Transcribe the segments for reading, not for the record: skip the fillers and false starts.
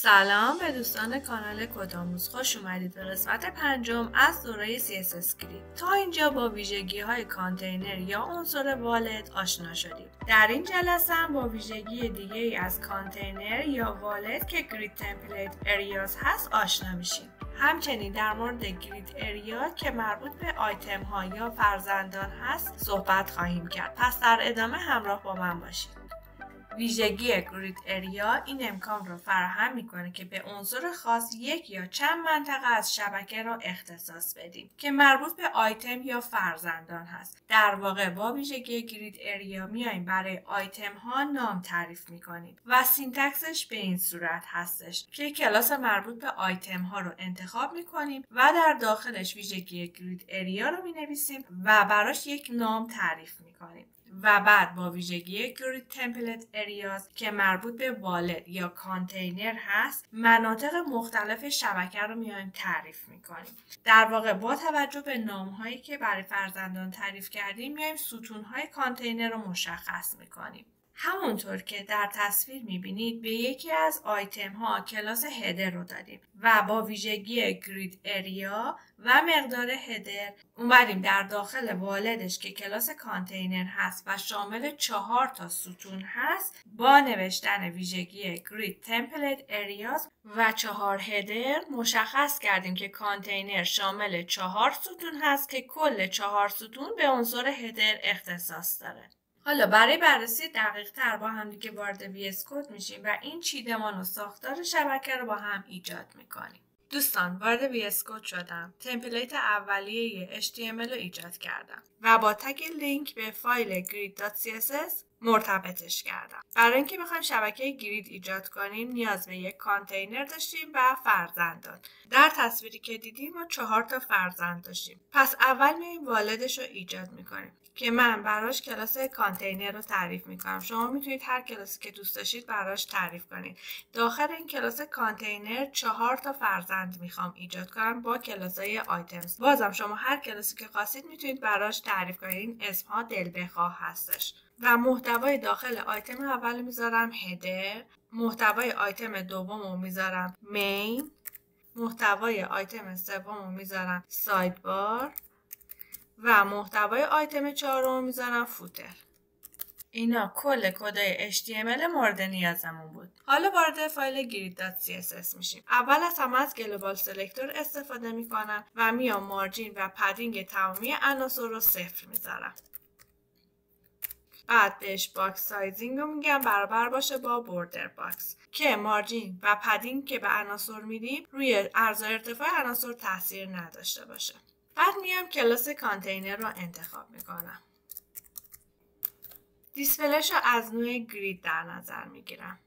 سلام به دوستان کانال کدآموز، خوش اومدید به قسمت پنجم از دوره CSS Grid. تا اینجا با ویژگی های کانتینر یا عنصر والت آشنا شدیم. در این جلسه هم با ویژگی دیگه ای از کانتینر یا والت که گرید تمپلیت اریاز هست آشنا میشیم. همچنین در مورد گرید اریا که مربوط به آیتم ها یا فرزندان هست صحبت خواهیم کرد. پس در ادامه همراه با من باشید. ویژگی گرید اریا این امکان را فراهم میکنه که به عنصر خاص یک یا چند منطقه از شبکه را اختصاص بدیم که مربوط به آیتم یا فرزندان هست. در واقع با ویژگی گرید اریا میایم برای آیتم ها نام تعریف میکنیم و سینتکسش به این صورت هستش که کلاس مربوط به آیتم ها رو انتخاب میکنیم و در داخلش ویژگی گرید اریا رو مینویسیم و براش یک نام تعریف میکنیم. و بعد با ویژگی گرید تمپلیت اریاز که مربوط به والت یا کانتینر هست مناطق مختلف شبکه رو میایم تعریف میکنیم. در واقع با توجه به نام هایی که برای فرزندان تعریف کردیم میایم ستون های کانتینر رو مشخص میکنیم. همونطور که در تصویر میبینید به یکی از آیتم ها کلاس هدر رو دادیم و با ویژگی گرید اریا و مقدار هدر اومدیم در داخل والدش که کلاس کانتینر هست و شامل 4 تا ستون هست با نوشتن ویژگی گرید تمپلیت اریاز و 4 هدر مشخص کردیم که کانتینر شامل 4 ستون هست که کل 4 ستون به عنصر هدر اختصاص داره. حالا برای بررسی دقیق تر با هم دیگه وارد VS کد میشیم و این چیدمان و ساختار شبکه رو با هم ایجاد میکنیم. دوستان وارد VS کد شدم. تمپلیت اولیه HTML رو ایجاد کردم و با تگ لینک به فایل grid.css مرتبطش کردم. برای اینکه بخوایم شبکه گرید ایجاد کنیم نیاز به یک کانتینر داشتیم و فرزندان. در تصویری که دیدیم ما 4 تا فرزند داشتیم. پس اول میایم والدش رو ایجاد میکنیم که من براش کلاس کانتینر رو تعریف میکنم. شما میتونید هر کلاسی که دوست داشتید براش تعریف کنید. داخل این کلاس کانتینر 4 تا فرزند میخوام ایجاد کنم با کلاسای آیتمز. بازم شما هر کلاسی که خواستید میتونید براش تعریف کنید. این اسمها دل بخواه هستش. و محتوای داخل آیتم اول میذارم هدر، محتوای آیتم دوم رو میذارم مین، محتوای آیتم سوم رو میذارم سایدبار و محتوای آیتم چهارم میذارم فوتر. اینا کل کدای HTML مورد نیازمون بود. حالا وارد فایل grid.css میشیم. اول از همه از گلوبال سلکتور استفاده میکنم و میام مارجین و پدینگ تمامی عناصر رو 0 میذارم. بعد بهش باکس سایزینگ رو میگم برابر باشه با بوردر باکس که مارجین و پدینگ که به عناصر میدیم روی عرض و ارتفاع عناصر تاثیر نداشته باشه. بعد میام کلاس کانتینر رو انتخاب میکنم. دیسپلیش رو از نوع گرید در نظر میگیرم.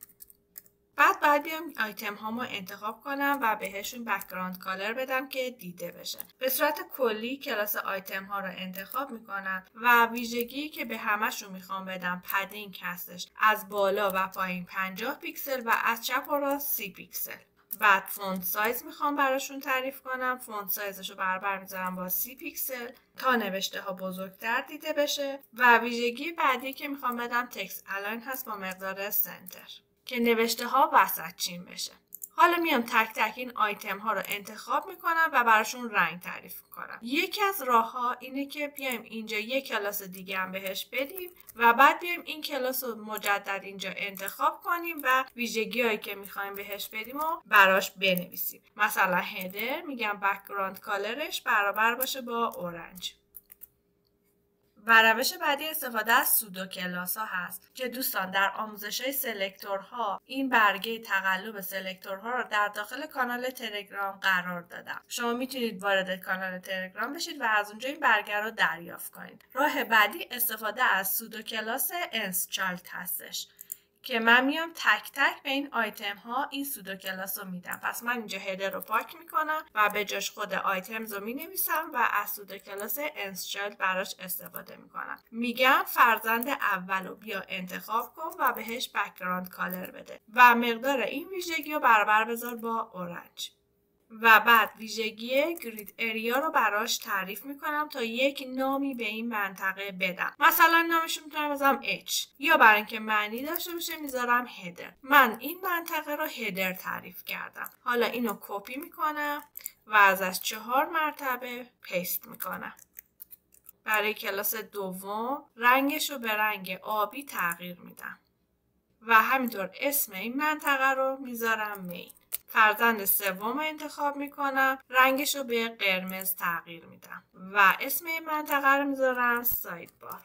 بعد بیام آیتم هامو انتخاب کنم و بهشون بک‌گراند کالر بدم که دیده بشه. به صورت کلی کلاس آیتم ها رو انتخاب میکنم و ویژگی که به همشون میخوام بدم پدینگ هستش. از بالا و پایین 50 پیکسل و از چپ و راست 30 پیکسل. بعد فونت سایز میخوام براشون تعریف کنم. فونت سایزش رو برابر میذارم با 30 پیکسل تا نوشته ها بزرگتر دیده بشه و ویژگی بعدی که میخوام بدم تکست الاین هست با مقدار سنتر که نوشته ها وسط چین بشه. حالا میام تک تک این آیتم ها رو انتخاب میکنم و براشون رنگ تعریف میکنم. یکی از راه ها اینه که بیایم اینجا یک کلاس دیگه هم بهش بدیم و بعد بیایم این کلاس رو مجدد اینجا انتخاب کنیم و ویژگی هایی که میخوایم بهش بدیم و براش بنویسیم. مثلا هدر میگم بک‌گراند کالرش برابر باشه با اورنج. و روش بعدی استفاده از سودو کلاس ها هست که دوستان در آموزش های سلکتورها این برگه تقلب سلکتورها رو در داخل کانال تلگرام قرار دادم. شما میتونید وارد کانال تلگرام بشید و از اونجا این برگه رو دریافت کنید. راه بعدی استفاده از سودو کلاس انسچالت هستش که من میام تک تک به این آیتم ها این سودو کلاس رو میدم. پس من اینجا هدر رو پاک میکنم و به جاش خود آیتمز رو مینویسم و از سودو کلاس انسچالت براش استفاده میکنم. میگم فرزند اول رو بیا انتخاب کن و بهش بک‌گراند کالر بده و مقدار این ویژگی رو برابر بذار با اورنج. و بعد ویژگی گرید اریا رو براش تعریف میکنم تا یک نامی به این منطقه بدم. مثلا نامش میتونم بذارم H، یا برای اینکه معنی داشته باشه میذارم هدر. من این منطقه رو هدر تعریف کردم. حالا اینو کپی میکنم و ازش 4 مرتبه پیست میکنم. برای کلاس دوم رنگش رو به رنگ آبی تغییر میدم و همینطور اسم این منطقه رو میذارم مین. فرزند سوم انتخاب میکنم، رنگش رو به قرمز تغییر میدم و اسم این منطقه رو میذارم ساید بار.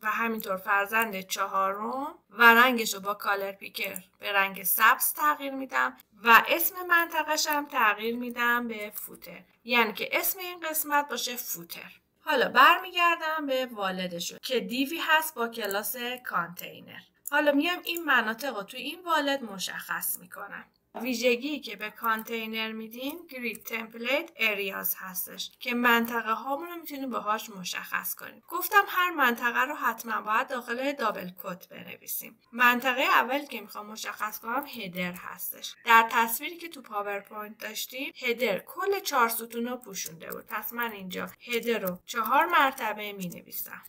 و همینطور فرزند چهارم و رنگش رو با کالر پیکر به رنگ سبز تغییر میدم و اسم منطقه‌ش هم تغییر میدم به فوتر، یعنی که اسم این قسمت باشه فوتر. حالا برمیگردم به والدشون که دیوی هست با کلاس کانتینر. حالا میام این مناطق رو توی این والد مشخص میکنم. ویژگی که به کانتینر میدیم گرید تمپلیت اریاز هستش که منطقه هامون رو میتونیم باهاش مشخص کنیم. گفتم هر منطقه رو حتما باید داخل دابل کت بنویسیم. منطقه اولی که میخوام مشخص کنم هدر هستش. در تصویری که تو پاورپوینت داشتیم هدر کل 4 ستون رو پوشونده بود. پس من اینجا هدر رو 4 مرتبه مینویسم.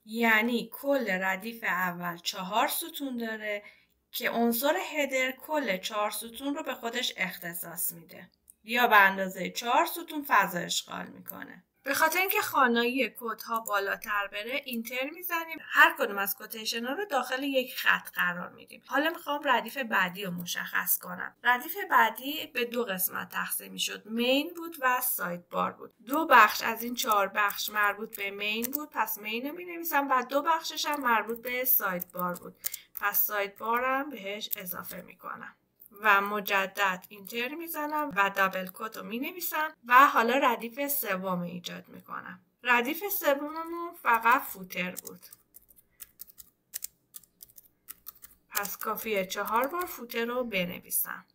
یعنی کل ردیف اول 4 ستون داره که عنصر هدر کل 4 ستون رو به خودش اختصاص میده یا به اندازه 4 ستون فضا اشغال میکنه. به خاطر اینکه خوانایی کدها بالاتر بره اینتر میزنیم، هر کدوم از کوتیشن ها رو داخل یک خط قرار میدیم. حالا میخوام ردیف بعدی رو مشخص کنم. ردیف بعدی به 2 قسمت تقسیم میشد، مین بود و ساید بار بود. 2 بخش از این 4 بخش مربوط به مین بود، پس مین رو مینویسم و 2 بخشش هم مربوط به ساید بار بود، پس ساید بارم بهش اضافه میکنم و مجدد اینتر میزنم و دابل کت رو مینویسم و حالا ردیف سوم ایجاد میکنم. ردیف سوممون فقط فوتر بود، پس کافیه 4 بار فوتر رو بنویسم.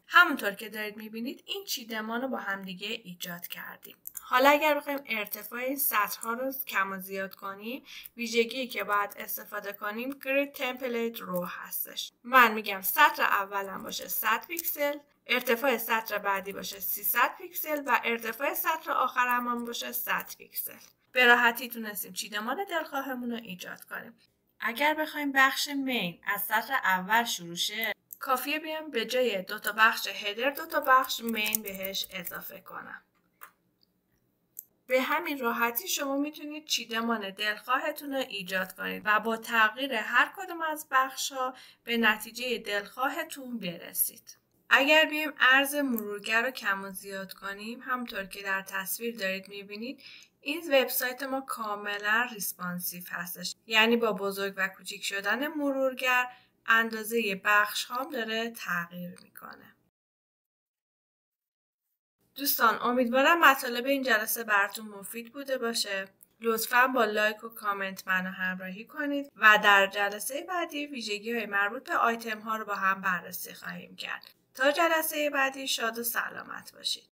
همونطور که دارید میبینید این چیدمان رو با همدیگه ایجاد کردیم. حالا اگر بخوایم ارتفاع این سطرها رو کم و زیاد کنیم، ویژگی که باید استفاده کنیم گرید تمپلیت رو هستش. من میگم سطر اولم باشه 100 پیکسل، ارتفاع سطر بعدی باشه 300 پیکسل و ارتفاع سطر آخرم هم باشه 100 پیکسل. به راحتی تونستیم چیدمان دلخواهمون رو ایجاد کنیم. اگر بخوایم بخش مین از سطر اول شروع شه، کافیه بیام به جای 2 تا بخش هدر 2 تا بخش مین بهش اضافه کنم. به همین راحتی شما میتونید چیدمان دلخواهتون رو ایجاد کنید و با تغییر هر کدوم از بخش‌ها به نتیجه دلخواهتون برسید. اگر بیایم عرض مرورگر رو کم و زیاد کنیم، همونطور که در تصویر دارید میبینید این وبسایت ما کاملا ریسپانسیو هستش، یعنی با بزرگ و کوچیک شدن مرورگر اندازه بخش هم داره تغییر میکنه. دوستان امیدوارم مطالب این جلسه براتون مفید بوده باشه. لطفاً با لایک و کامنت منو همراهی کنید و در جلسه بعدی ویژگی‌های مربوط به آیتم ها رو با هم بررسی خواهیم کرد. تا جلسه بعدی شاد و سلامت باشید.